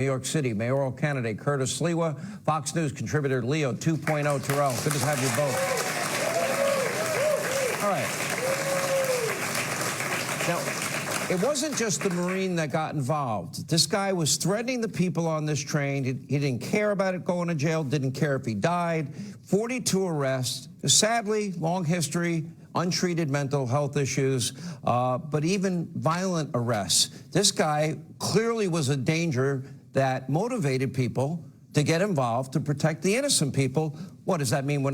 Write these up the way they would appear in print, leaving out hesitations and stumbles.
New York City, mayoral candidate Curtis Sliwa, Fox News contributor Leo 2.0 Terrell. Good to have you both. All right. Now, it wasn't just the Marine that got involved. This guy was threatening the people on this train. He didn't care about it going to jail, didn't care if he died. 42 arrests. Sadly, long history, untreated mental health issues, but even violent arrests. This guy clearly was a danger that motivated people to get involved to protect the innocent people. What does that mean?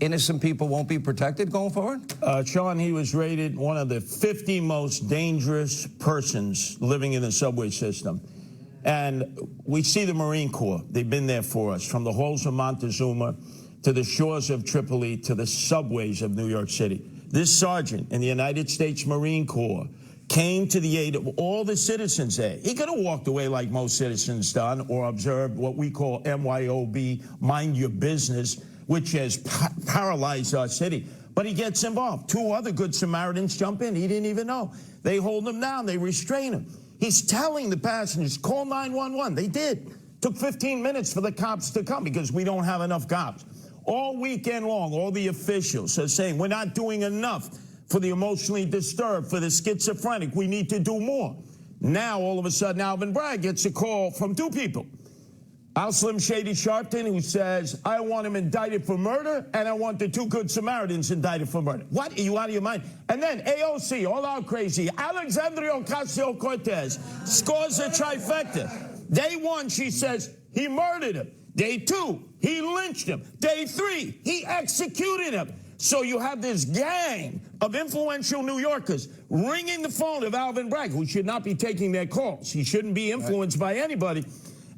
Innocent people won't be protected going forward? Sean, he was rated one of the 50 most dangerous persons living in the subway system. And we see the Marine Corps. They've been there for us, from the halls of Montezuma to the shores of Tripoli to the subways of New York City. This sergeant in the United States Marine Corps came to the aid of all the citizens there. He could have walked away like most citizens done, or observed what we call MYOB, mind your business, which has paralyzed our city. But he gets involved. Two other good Samaritans jump in. He didn't even know. They hold him down. They restrain him. He's telling the passengers, call 911. They did. Took 15 minutes for the cops to come because we don't have enough cops. All weekend long, all the officials are saying we're not doing enough for the emotionally disturbed, for the schizophrenic. We need to do more. Now, all of a sudden, Alvin Bragg gets a call from two people. Al Slim Shady Sharpton, who says, I want him indicted for murder, and I want the two good Samaritans indicted for murder. What? Are you out of your mind? And then AOC, all out crazy, Alexandria Ocasio-Cortez scores a trifecta. Day one, she says, he murdered him. Day two, he lynched him. Day three, he executed him. So you have this gang of influential New Yorkers ringing the phone of Alvin Bragg, who should not be taking their calls. He shouldn't be influenced by anybody.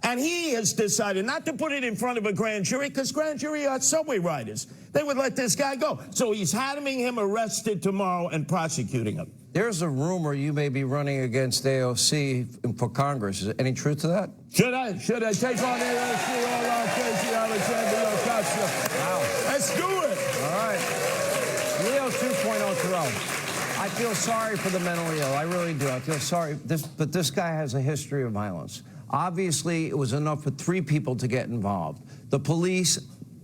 And he has decided not to put it in front of a grand jury, because grand jury are subway riders. They would let this guy go. So he's having him arrested tomorrow and prosecuting him. There's a rumor you may be running against AOC for Congress. Is there any truth to that? Should I take on AOC or crazy Alexandria Ocasio? Wow. Let's do it. All right. Leo 2.0 Terrell. I feel sorry for the mentally ill. I really do. I feel sorry. But this guy has a history of violence. Obviously, it was enough for 3 people to get involved. The police,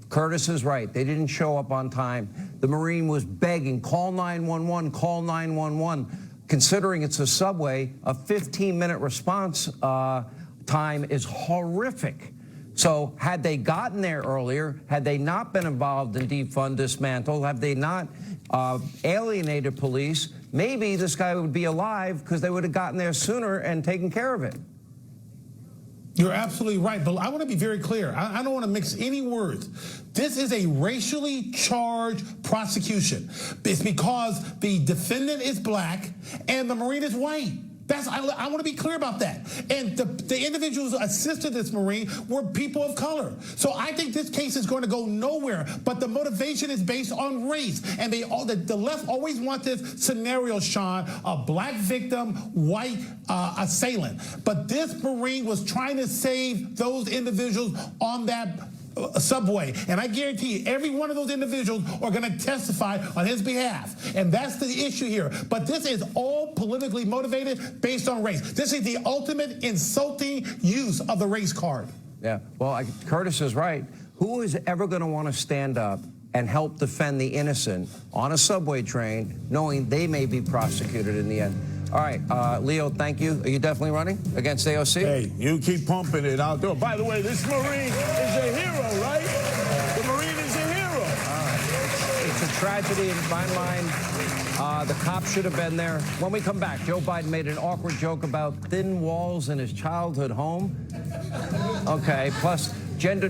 Curtis is right, they didn't show up on time. The Marine was begging, call 911, call 911. Considering it's a subway, a 15-minute response time is horrific. So had they gotten there earlier, had they not been involved in defund, dismantle, have they not alienated police, maybe this guy would be alive because they would have gotten there sooner and taken care of it. You're absolutely right, but I want to be very clear. I don't want to mix any words. This is a racially charged prosecution. It's because the defendant is black and the Marine is white. I want to be clear about that. And the individuals who assisted this Marine were people of color. So I think this case is going to go nowhere, but the motivation is based on race. And the left always want this scenario, Sean, a black victim, white assailant. But this Marine was trying to save those individuals on that subway, and I guarantee you every one of those individuals are going to testify on his behalf, and that's the issue here. But this is all politically motivated based on race. This is the ultimate insulting use of the race card. Yeah, well, Curtis is right. Who is ever going to want to stand up and help defend the innocent on a subway train knowing they may be prosecuted in the end? All right, Leo, thank you. Are you definitely running against AOC? Hey, you keep pumping it, I'll do it. By the way, this Marine is a hero, right? The Marine is a hero. All right. It's a tragedy in my mind. The cops should have been there. When we come back, Joe Biden made an awkward joke about thin walls in his childhood home. Okay, plus gender